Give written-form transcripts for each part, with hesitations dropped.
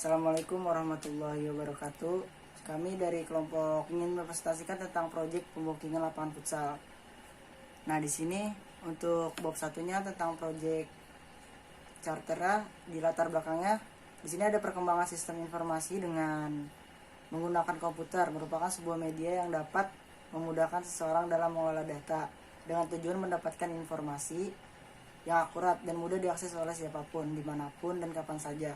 Assalamualaikum warahmatullahi wabarakatuh. Kami dari kelompok ingin mempresentasikan tentang proyek pembukingan lapangan futsal. Nah, di sini untuk bab satunya tentang proyek charter, di latar belakangnya di sini ada perkembangan sistem informasi dengan menggunakan komputer, merupakan sebuah media yang dapat memudahkan seseorang dalam mengelola data dengan tujuan mendapatkan informasi yang akurat dan mudah diakses oleh siapapun, dimanapun, dan kapan saja.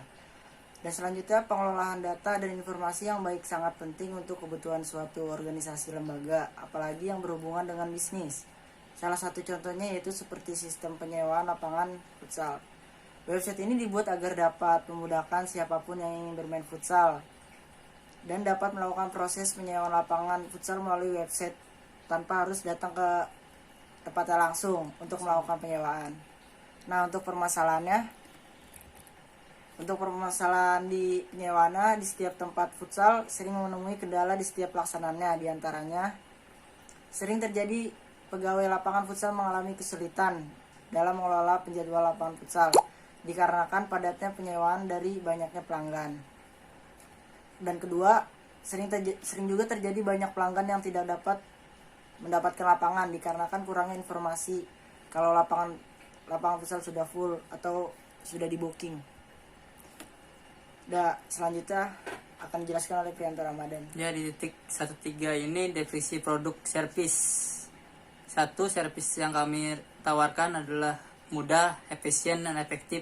Dan selanjutnya, pengelolaan data dan informasi yang baik sangat penting untuk kebutuhan suatu organisasi lembaga, apalagi yang berhubungan dengan bisnis. Salah satu contohnya yaitu seperti sistem penyewaan lapangan futsal. Website ini dibuat agar dapat memudahkan siapapun yang ingin bermain futsal dan dapat melakukan proses penyewaan lapangan futsal melalui website tanpa harus datang ke tempatnya langsung untuk melakukan penyewaan. Nah, untuk permasalahan di penyewaannya di setiap tempat futsal sering menemui kendala di setiap pelaksanaannya. Di antaranya, sering terjadi pegawai lapangan futsal mengalami kesulitan dalam mengelola penjadwal lapangan futsal dikarenakan padatnya penyewaan dari banyaknya pelanggan. Dan kedua, sering juga terjadi banyak pelanggan yang tidak dapat mendapatkan lapangan dikarenakan kurangnya informasi kalau lapangan futsal sudah full atau sudah di booking. Selanjutnya akan dijelaskan oleh Priyanto Ramadan. Ya, di titik 13 ini definisi produk service. Service yang kami tawarkan adalah mudah, efisien, dan efektif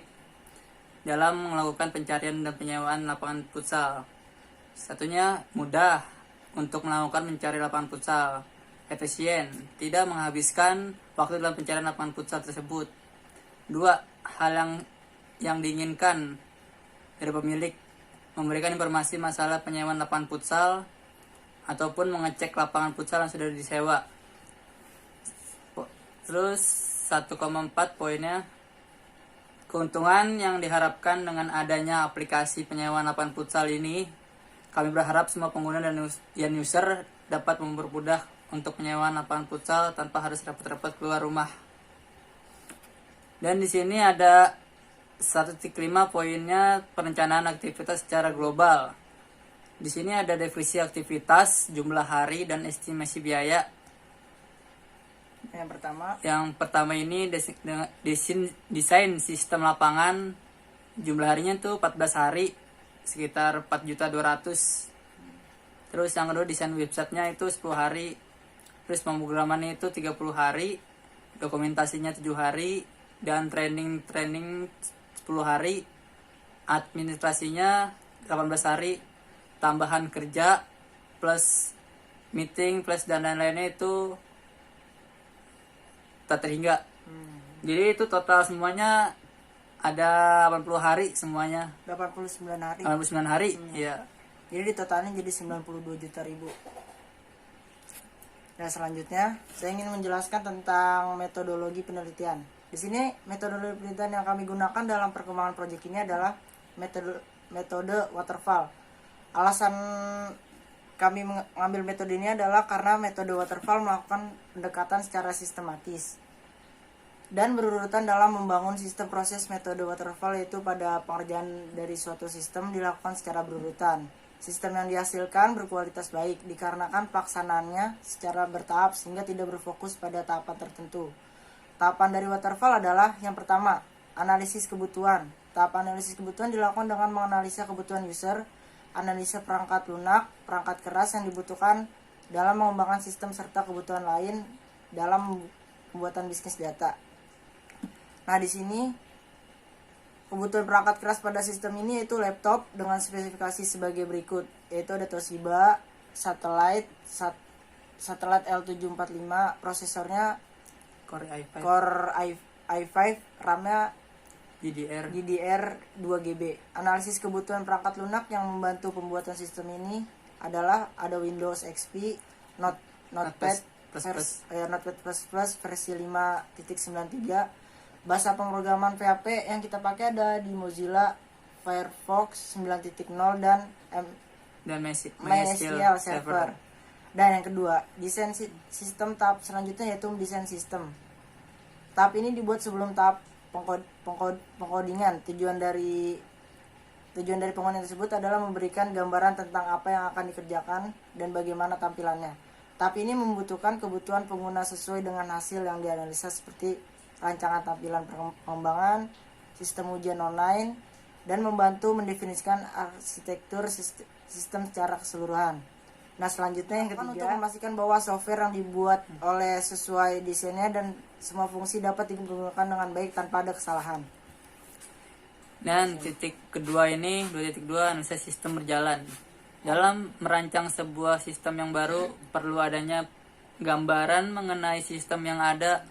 dalam melakukan pencarian dan penyewaan lapangan futsal. Satunya mudah untuk melakukan mencari lapangan futsal, efisien, tidak menghabiskan waktu dalam pencarian lapangan futsal tersebut. Dua, hal yang diinginkan dari pemilik, memberikan informasi masalah penyewaan lapangan futsal ataupun mengecek lapangan futsal yang sudah disewa. Terus 1,4 poinnya, keuntungan yang diharapkan dengan adanya aplikasi penyewaan lapangan futsal ini, kami berharap semua pengguna dan user dapat mempermudah untuk penyewaan lapangan futsal tanpa harus repot-repot keluar rumah. Dan di sini ada 1.5 poinnya, perencanaan aktivitas secara global. Di sini ada definisi aktivitas, jumlah hari, dan estimasi biaya. Yang pertama ini desain sistem lapangan. Jumlah harinya tuh 14 hari, sekitar 4.200.000. Terus yang kedua, desain websitenya itu 10 hari. Terus pemrogramannya itu 30 hari, dokumentasinya 7 hari, dan training 10 hari, administrasinya 18 hari, tambahan kerja plus meeting plus dan lain-lainnya itu tak terhingga. Jadi itu total semuanya ada 80 hari semuanya. 89 hari. 89 hari, ya. Jadi di totalnya jadi 92 juta ribu. Nah, selanjutnya saya ingin menjelaskan tentang metodologi penelitian. Di sini metodologi penelitian yang kami gunakan dalam perkembangan proyek ini adalah metode waterfall. Alasan kami mengambil metode ini adalah karena metode waterfall melakukan pendekatan secara sistematis dan berurutan dalam membangun sistem. Proses metode waterfall yaitu pada pengerjaan dari suatu sistem dilakukan secara berurutan. Sistem yang dihasilkan berkualitas baik dikarenakan pelaksanaannya secara bertahap sehingga tidak berfokus pada tahapan tertentu. Tahapan dari waterfall adalah yang pertama, analisis kebutuhan. Tahap analisis kebutuhan dilakukan dengan menganalisa kebutuhan user, analisa perangkat lunak, perangkat keras yang dibutuhkan dalam mengembangkan sistem serta kebutuhan lain dalam pembuatan bisnis data. Nah, di sini kebutuhan perangkat keras pada sistem ini yaitu laptop dengan spesifikasi sebagai berikut, yaitu ada Toshiba Satellite L745, prosesornya Core i5, RAM-nya DDR 2GB. Analisis kebutuhan perangkat lunak yang membantu pembuatan sistem ini adalah ada Windows XP, Notepad++ versi 5.93. Bahasa pemrograman PHP yang kita pakai ada di Mozilla Firefox 9.0 dan MySQL Server. Dan yang kedua, desain sistem. Tahap selanjutnya yaitu desain sistem. Tahap ini dibuat sebelum tahap pengkodingan. Tujuan dari Tujuan dari pengujian tersebut adalah memberikan gambaran tentang apa yang akan dikerjakan dan bagaimana tampilannya. Tapi ini membutuhkan kebutuhan pengguna sesuai dengan hasil yang dianalisa seperti rancangan tampilan pengembangan, sistem ujian online, dan membantu mendefinisikan arsitektur sistem secara keseluruhan. Nah, selanjutnya yang ketiga, untuk memastikan bahwa software yang dibuat oleh sesuai desainnya dan semua fungsi dapat digunakan dengan baik tanpa ada kesalahan. Dan titik kedua ini, 2.2, analisa sistem berjalan. Dalam merancang sebuah sistem yang baru, perlu adanya gambaran mengenai sistem yang ada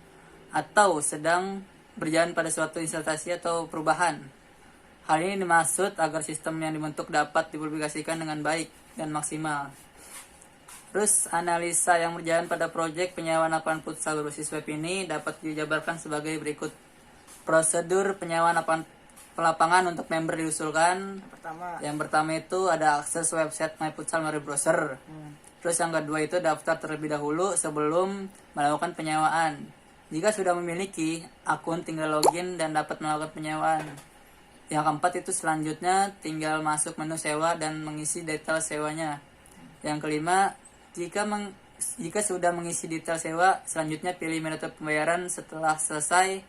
atau sedang berjalan pada suatu instansasi atau perubahan. Hal ini dimaksud agar sistem yang dibentuk dapat dipublikasikan dengan baik dan maksimal. Terus, analisa yang berjalan pada proyek penyewaan lapangan futsal berbasis web ini dapat dijabarkan sebagai berikut. Prosedur penyewaan lapangan untuk member diusulkan. Yang pertama itu ada akses website MyFutsal melalui browser. Terus yang kedua itu daftar terlebih dahulu sebelum melakukan penyewaan. Jika sudah memiliki akun, tinggal login dan dapat melakukan penyewaan. Yang keempat itu selanjutnya tinggal masuk menu sewa dan mengisi detail sewanya. Yang kelima, jika sudah mengisi detail sewa, selanjutnya pilih metode pembayaran. Setelah selesai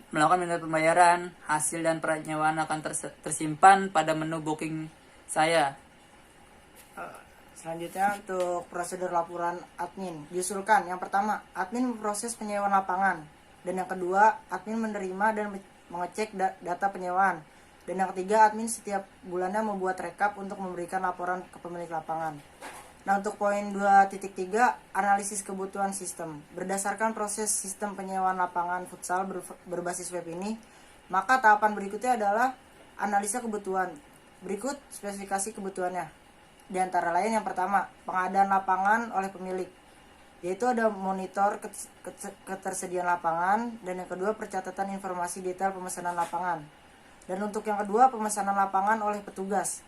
melakukan metode pembayaran, hasil dan penyewaan akan tersimpan pada menu booking saya. Selanjutnya untuk prosedur laporan admin diusulkan. Yang pertama, admin memproses penyewaan lapangan, dan yang kedua, admin menerima dan mengecek data penyewaan, dan yang ketiga, admin setiap bulannya membuat rekap untuk memberikan laporan ke pemilik lapangan. Nah, untuk poin 2.3, analisis kebutuhan sistem. Berdasarkan proses sistem penyewaan lapangan futsal berbasis web ini, maka tahapan berikutnya adalah analisa kebutuhan. Berikut spesifikasi kebutuhannya. Di antara lain, yang pertama, pengadaan lapangan oleh pemilik, yaitu ada monitor ketersediaan lapangan, dan yang kedua, percatatan informasi detail pemesanan lapangan. Dan untuk yang kedua, pemesanan lapangan oleh petugas.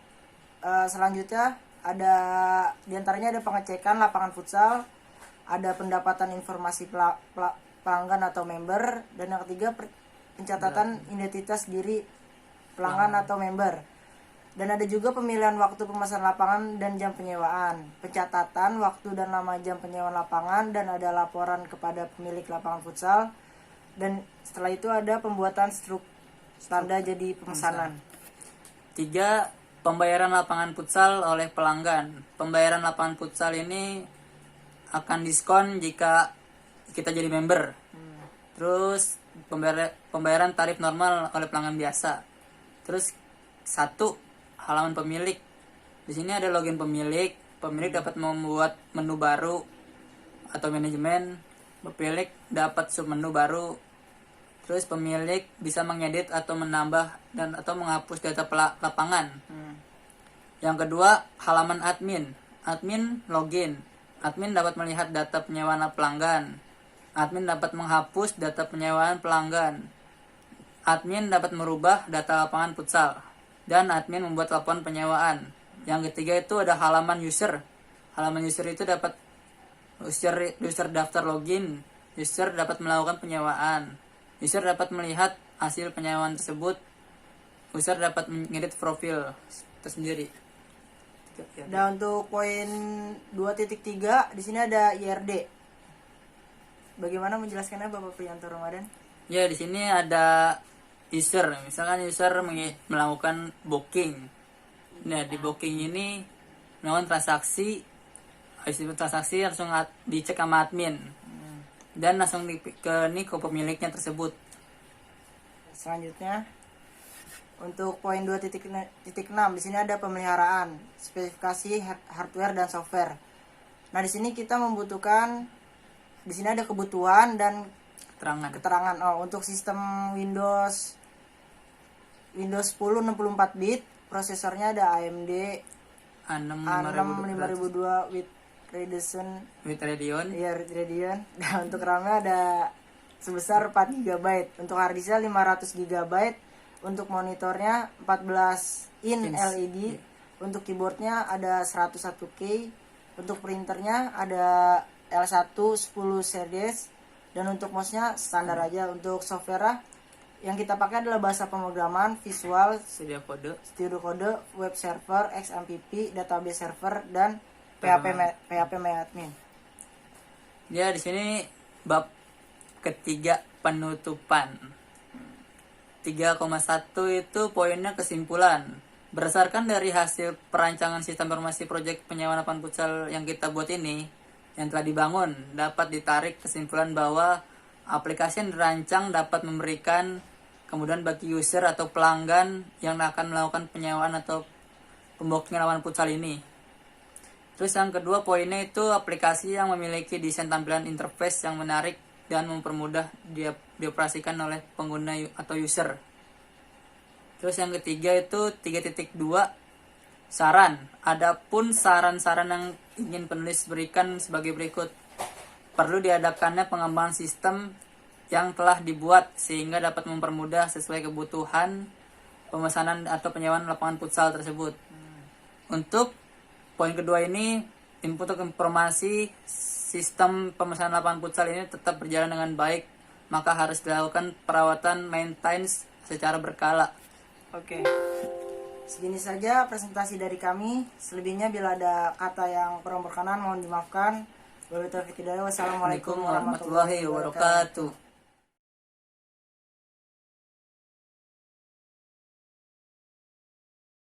Selanjutnya, ada diantaranya ada pengecekan lapangan futsal, ada pendapatan informasi pelanggan atau member, dan yang ketiga pencatatan identitas diri pelanggan atau member. Dan ada juga pemilihan waktu pemesanan lapangan dan jam penyewaan, pencatatan waktu dan nama jam penyewaan lapangan, dan ada laporan kepada pemilik lapangan futsal. Dan setelah itu ada pembuatan tanda jadi pemesanan. 3. Pembayaran lapangan futsal oleh pelanggan. Pembayaran lapangan futsal ini akan diskon jika kita jadi member. Terus pembayaran tarif normal oleh pelanggan biasa. Terus 1. Halaman pemilik. Di sini ada login pemilik. Pemilik dapat membuat menu baru atau manajemen. Pemilik dapat submenu baru. Terus pemilik bisa mengedit atau menambah dan atau menghapus data lapangan. Yang kedua, halaman admin. Admin login. Admin dapat melihat data penyewaan pelanggan. Admin dapat menghapus data penyewaan pelanggan. Admin dapat merubah data lapangan futsal. Dan admin membuat laporan penyewaan. Yang ketiga itu ada halaman user. Halaman user itu dapat user daftar login. User dapat melakukan penyewaan. User dapat melihat hasil penyewaan tersebut. User dapat mengedit profil tersendiri. Dan untuk poin 2.3 di sini ada IRD. Bagaimana menjelaskannya Bapak Priyanto Ramadan? Ya, di sini ada user. Misalkan user melakukan booking. Nah, di booking ini melakukan transaksi. Habis itu transaksi langsung dicek sama admin. Dan langsung ke pemiliknya tersebut. Selanjutnya untuk poin 2.6 di sini ada pemeliharaan, spesifikasi hardware dan software. Nah, di sini kita membutuhkan, di sini ada kebutuhan dan keterangan. Untuk sistem Windows 10 64 bit, prosesornya ada AMD A6 5002 with Radeon. Iya, Radeon. Nah, untuk RAM-nya ada sebesar 4 GB. Untuk hard disknya 500 GB. Untuk monitornya 14 in LED. Untuk keyboardnya ada 101K. Untuk printernya ada L1 10 series. Dan untuk mouse-nya standar aja. Untuk software Yang kita pakai adalah bahasa pemrograman Visual Studio Code, Studio Code, Web Server, XMPP, Database Server, dan PHP MyAdmin. dia di sini bab ketiga, penutupan. 3,1 itu poinnya kesimpulan. Berdasarkan dari hasil perancangan sistem informasi proyek penyewaan lapangan futsal yang kita buat ini, yang telah dibangun, dapat ditarik kesimpulan bahwa aplikasi yang dirancang dapat memberikan kemudian bagi user atau pelanggan yang akan melakukan penyewaan atau pembookingan lapangan futsal ini. Terus yang kedua poinnya itu aplikasi yang memiliki desain tampilan interface yang menarik dan mempermudah dioperasikan oleh pengguna atau user. Terus yang ketiga itu 3.2 saran. Adapun saran-saran yang ingin penulis berikan sebagai berikut. Perlu diadakannya pengembangan sistem yang telah dibuat sehingga dapat mempermudah sesuai kebutuhan pemesanan atau penyewaan lapangan futsal tersebut. Untuk poin kedua ini, untuk informasi sistem pemesanan lapangan futsal ini tetap berjalan dengan baik, maka harus dilakukan perawatan maintenance secara berkala. Oke. Segini saja presentasi dari kami. Selebihnya bila ada kata yang kurang berkenan mohon dimaafkan. Wassalamualaikum Assalamualaikum warahmatullahi wabarakatuh.